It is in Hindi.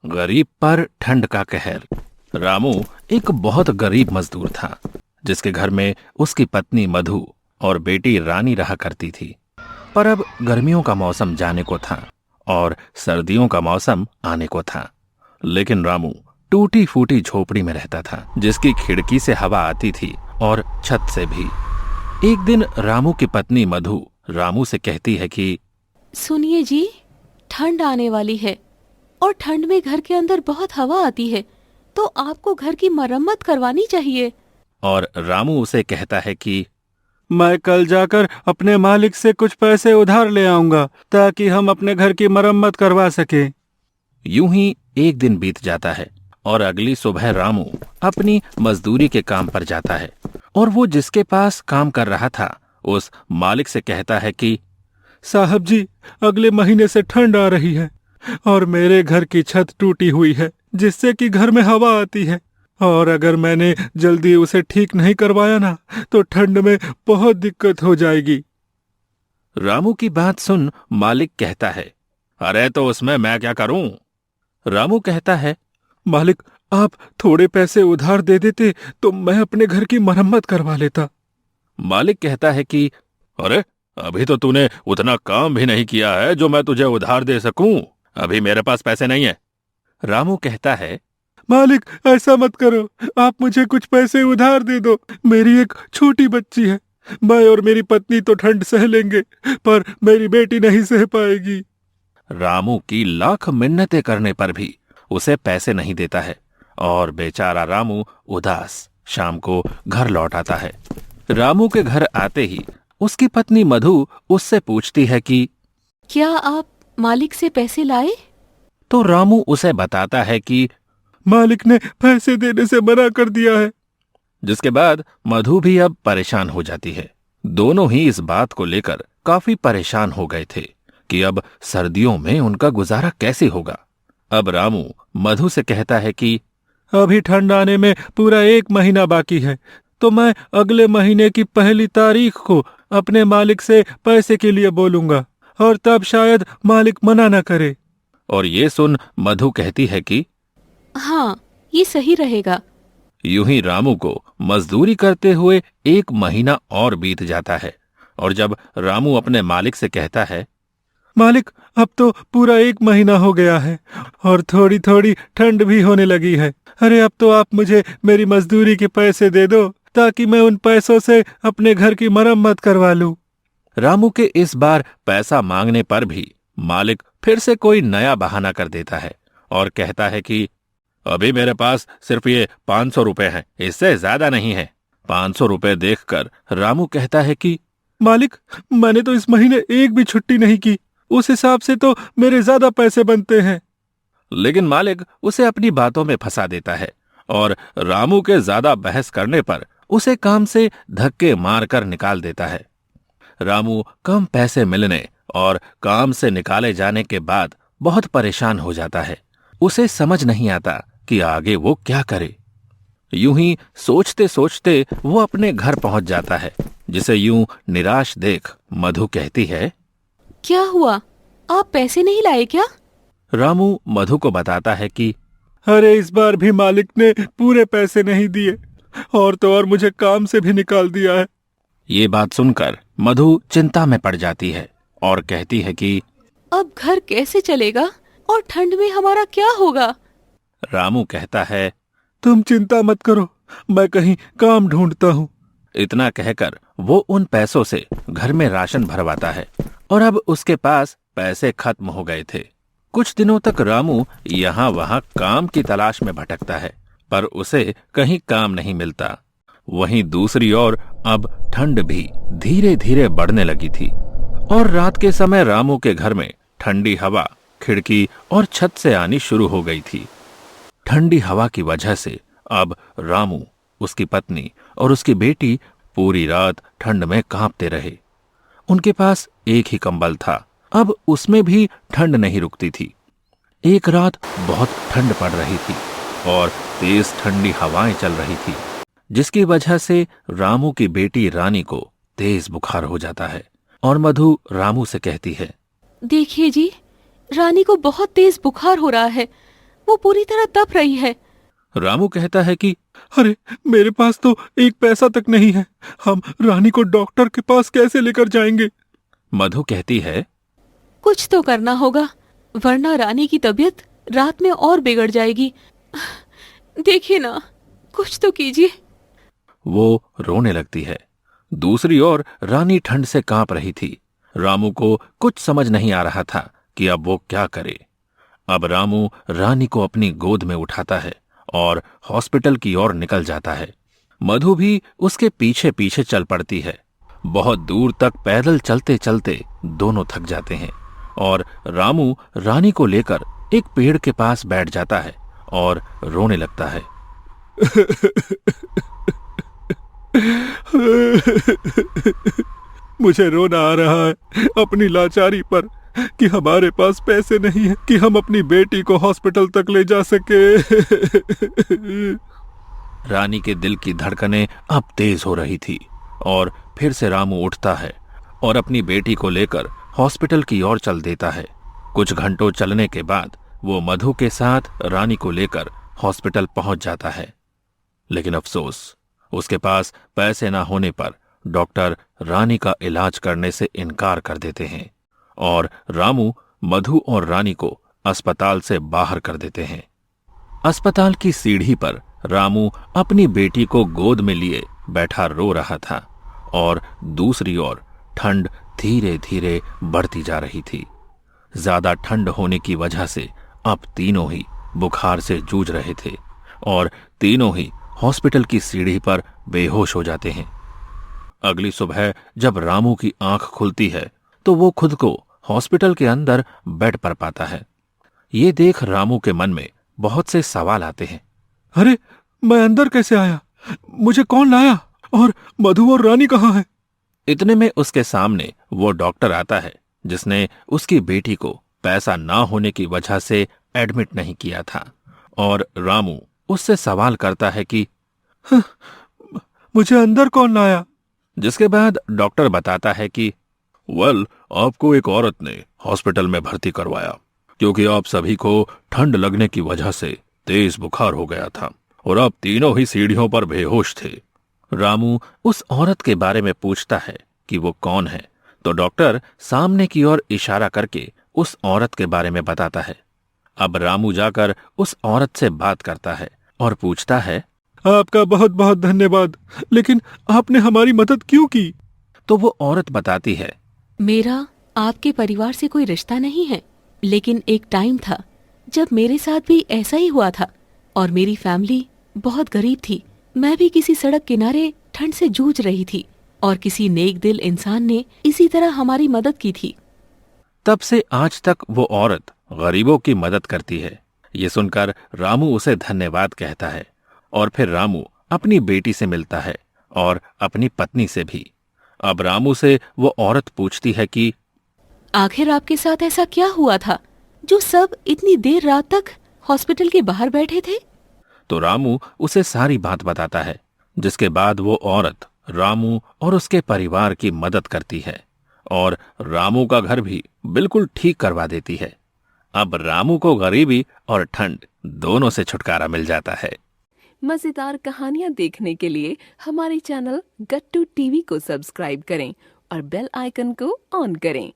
गरीब पर ठंड का कहर। रामू एक बहुत गरीब मजदूर था, जिसके घर में उसकी पत्नी मधु और बेटी रानी रहा करती थी। पर अब गर्मियों का मौसम जाने को था और सर्दियों का मौसम आने को था। लेकिन रामू टूटी फूटी झोपड़ी में रहता था, जिसकी खिड़की से हवा आती थी और छत से भी। एक दिन रामू की पत्नी मधु रामू से कहती है कि सुनिए जी, ठंड आने वाली है और ठंड में घर के अंदर बहुत हवा आती है, तो आपको घर की मरम्मत करवानी चाहिए। और रामू उसे कहता है कि मैं कल जाकर अपने मालिक से कुछ पैसे उधार ले आऊंगा, ताकि हम अपने घर की मरम्मत करवा सके। यूं ही एक दिन बीत जाता है और अगली सुबह रामू अपनी मजदूरी के काम पर जाता है और वो जिसके पास काम कर रहा था उस मालिक से कहता है कि साहब जी, अगले महीने से ठंड आ रही है और मेरे घर की छत टूटी हुई है, जिससे कि घर में हवा आती है, और अगर मैंने जल्दी उसे ठीक नहीं करवाया ना, तो ठंड में बहुत दिक्कत हो जाएगी। रामू की बात सुन मालिक कहता है, अरे तो उसमें मैं क्या करूं? रामू कहता है, मालिक, आप थोड़े पैसे उधार दे देते तो मैं अपने घर की मरम्मत करवा लेता। मालिक कहता है कि अरे, अभी तो तूने उतना काम भी नहीं किया है जो मैं तुझे उधार दे सकूं। अभी मेरे पास पैसे नहीं है। रामू कहता है, मालिक, ऐसा मत करो, आप मुझे कुछ पैसे उधार दे दो। मेरी एक छोटी बच्ची है, मैं और मेरी पत्नी तो ठंड सह लेंगे, पर मेरी बेटी नहीं सह पाएगी। रामू की लाख मिन्नतें करने पर भी उसे पैसे नहीं देता है और बेचारा रामू उदास शाम को घर लौट आता है। रामू के घर आते ही उसकी पत्नी मधु उससे पूछती है कि क्या आप मालिक से पैसे लाए? तो रामू उसे बताता है कि मालिक ने पैसे देने से मना कर दिया है। जिसके बाद मधु भी अब परेशान हो जाती है। दोनों ही इस बात को लेकर काफी परेशान हो गए थे कि अब सर्दियों में उनका गुजारा कैसे होगा। अब रामू मधु से कहता है कि अभी ठंड आने में पूरा 1 महीना बाकी है, तो मैं अगले महीने की 1 तारीख को अपने मालिक से पैसे के लिए बोलूंगा, और तब शायद मालिक मना न करे। और ये सुन मधु कहती है कि हाँ, ये सही रहेगा। यूं ही रामू को मजदूरी करते हुए 1 महीना और बीत जाता है, और जब रामू अपने मालिक से कहता है, मालिक, अब तो पूरा 1 महीना हो गया है और थोड़ी थोड़ी ठंड भी होने लगी है। अरे, अब तो आप मुझे मेरी मजदूरी के पैसे दे दो, ताकि मैं उन पैसों से अपने घर की मरम्मत करवा लूं। रामू के इस बार पैसा मांगने पर भी मालिक फिर से कोई नया बहाना कर देता है और कहता है कि अभी मेरे पास सिर्फ ये 500 रुपए हैं, इससे ज्यादा नहीं है। 500 रुपए देखकर रामू कहता है कि मालिक, मैंने तो इस महीने एक भी छुट्टी नहीं की, उस हिसाब से तो मेरे ज्यादा पैसे बनते हैं। लेकिन मालिक उसे अपनी बातों में फंसा देता है और रामू के ज्यादा बहस करने पर उसे काम से धक्के मारकर निकाल देता है। रामू कम पैसे मिलने और काम से निकाले जाने के बाद बहुत परेशान हो जाता है। उसे समझ नहीं आता कि आगे वो क्या करे। यूं ही सोचते सोचते वो अपने घर पहुंच जाता है, जिसे यूं निराश देख मधु कहती है, क्या हुआ, आप पैसे नहीं लाए क्या? रामू मधु को बताता है कि अरे, इस बार भी मालिक ने पूरे पैसे नहीं दिए, और तो और मुझे काम से भी निकाल दिया है। ये बात सुनकर मधु चिंता में पड़ जाती है और कहती है कि अब घर कैसे चलेगा और ठंड में हमारा क्या होगा? रामू कहता है, तुम चिंता मत करो, मैं कहीं काम ढूंढता हूँ। इतना कहकर वो उन पैसों से घर में राशन भरवाता है, और अब उसके पास पैसे खत्म हो गए थे। कुछ दिनों तक रामू यहाँ वहाँ काम की तलाश में भटकता है, पर उसे कहीं काम नहीं मिलता। वहीं दूसरी ओर अब ठंड भी धीरे धीरे बढ़ने लगी थी, और रात के समय रामू के घर में ठंडी हवा खिड़की और छत से आनी शुरू हो गई थी। ठंडी हवा की वजह से अब रामू, उसकी पत्नी और उसकी बेटी पूरी रात ठंड में कांपते रहे। उनके पास एक ही कंबल था, अब उसमें भी ठंड नहीं रुकती थी। एक रात बहुत ठंड पड़ रही थी और तेज ठंडी हवाएं चल रही थी, जिसकी वजह से रामू की बेटी रानी को तेज बुखार हो जाता है। और मधु रामू से कहती है, देखिए जी, रानी को बहुत तेज बुखार हो रहा है, वो पूरी तरह तप रही है। रामू कहता है कि अरे मेरे पास तो एक पैसा तक नहीं है, हम रानी को डॉक्टर के पास कैसे लेकर जाएंगे। मधु कहती है कुछ तो करना होगा, वरना रानी की तबीयत रात में और बिगड़ जाएगी। देखिए ना, कुछ तो कीजिए। वो रोने लगती है। दूसरी ओर रानी ठंड से कांप रही थी। रामू को कुछ समझ नहीं आ रहा था कि अब वो क्या करे। अब रामू रानी को अपनी गोद में उठाता है और हॉस्पिटल की ओर निकल जाता है। मधु भी उसके पीछे पीछे चल पड़ती है। बहुत दूर तक पैदल चलते चलते दोनों थक जाते हैं और रामू रानी को लेकर एक पेड़ के पास बैठ जाता है और रोने लगता है। मुझे रोना आ रहा है अपनी लाचारी पर कि हमारे पास पैसे नहीं है कि हम अपनी बेटी को हॉस्पिटल तक ले जा सके। रानी के दिल की धड़कनें अब तेज हो रही थी और फिर से रामू उठता है और अपनी बेटी को लेकर हॉस्पिटल की ओर चल देता है। कुछ घंटों चलने के बाद वो मधु के साथ रानी को लेकर हॉस्पिटल पहुंच जाता है। लेकिन अफसोस, उसके पास पैसे ना होने पर डॉक्टर रानी का इलाज करने से इनकार कर देते हैं और रामू मधु और रानी को अस्पताल से बाहर कर देते हैं। अस्पताल की सीढ़ी पर रामू अपनी बेटी को गोद में लिए बैठा रो रहा था और दूसरी ओर ठंड धीरे धीरे बढ़ती जा रही थी। ज्यादा ठंड होने की वजह से अब तीनों ही बुखार से जूझ रहे थे और तीनों ही हॉस्पिटल की सीढ़ी पर बेहोश हो जाते हैं। अगली सुबह जब रामू की आंख खुलती है तो वो खुद को हॉस्पिटल के अंदर बेड पर पाता है। ये देख रामू के मन में बहुत से सवाल आते हैं। अरे मैं अंदर कैसे आया? मुझे कौन लाया? और मधु और रानी कहाँ हैं? इतने में उसके सामने वो डॉक्टर आता है जिसने उसकी बेटी को पैसा ना होने की वजह से एडमिट नहीं किया था और रामू उससे सवाल करता है कि मुझे अंदर कौन लाया? जिसके बाद डॉक्टर बताता है कि आपको एक औरत ने हॉस्पिटल में भर्ती करवाया क्योंकि आप सभी को ठंड लगने की वजह से तेज बुखार हो गया था और आप तीनों ही सीढ़ियों पर बेहोश थे। रामू उस औरत के बारे में पूछता है कि वो कौन है, तो डॉक्टर सामने की ओर इशारा करके उस औरत के बारे में बताता है। अब रामू जाकर उस औरत से बात करता है और पूछता है, आपका बहुत बहुत धन्यवाद, लेकिन आपने हमारी मदद क्यों की? तो वो औरत बताती है, मेरा आपके परिवार से कोई रिश्ता नहीं है, लेकिन एक टाइम था जब मेरे साथ भी ऐसा ही हुआ था और मेरी फैमिली बहुत गरीब थी। मैं भी किसी सड़क किनारे ठंड से जूझ रही थी और किसी नेक दिल इंसान ने इसी तरह हमारी मदद की थी। तब से आज तक वो औरत गरीबों की मदद करती है। ये सुनकर रामू उसे धन्यवाद कहता है और फिर रामू अपनी बेटी से मिलता है और अपनी पत्नी से भी। अब रामू से वो औरत पूछती है कि आखिर आपके साथ ऐसा क्या हुआ था जो सब इतनी देर रात तक हॉस्पिटल के बाहर बैठे थे? तो रामू उसे सारी बात बताता है, जिसके बाद वो औरत रामू और उसके परिवार की मदद करती है और रामू का घर भी बिल्कुल ठीक करवा देती है। अब रामू को गरीबी और ठंड दोनों से छुटकारा मिल जाता है। मजेदार कहानियाँ देखने के लिए हमारे चैनल गट्टू टीवी को सब्सक्राइब करें और बेल आइकन को ऑन करें।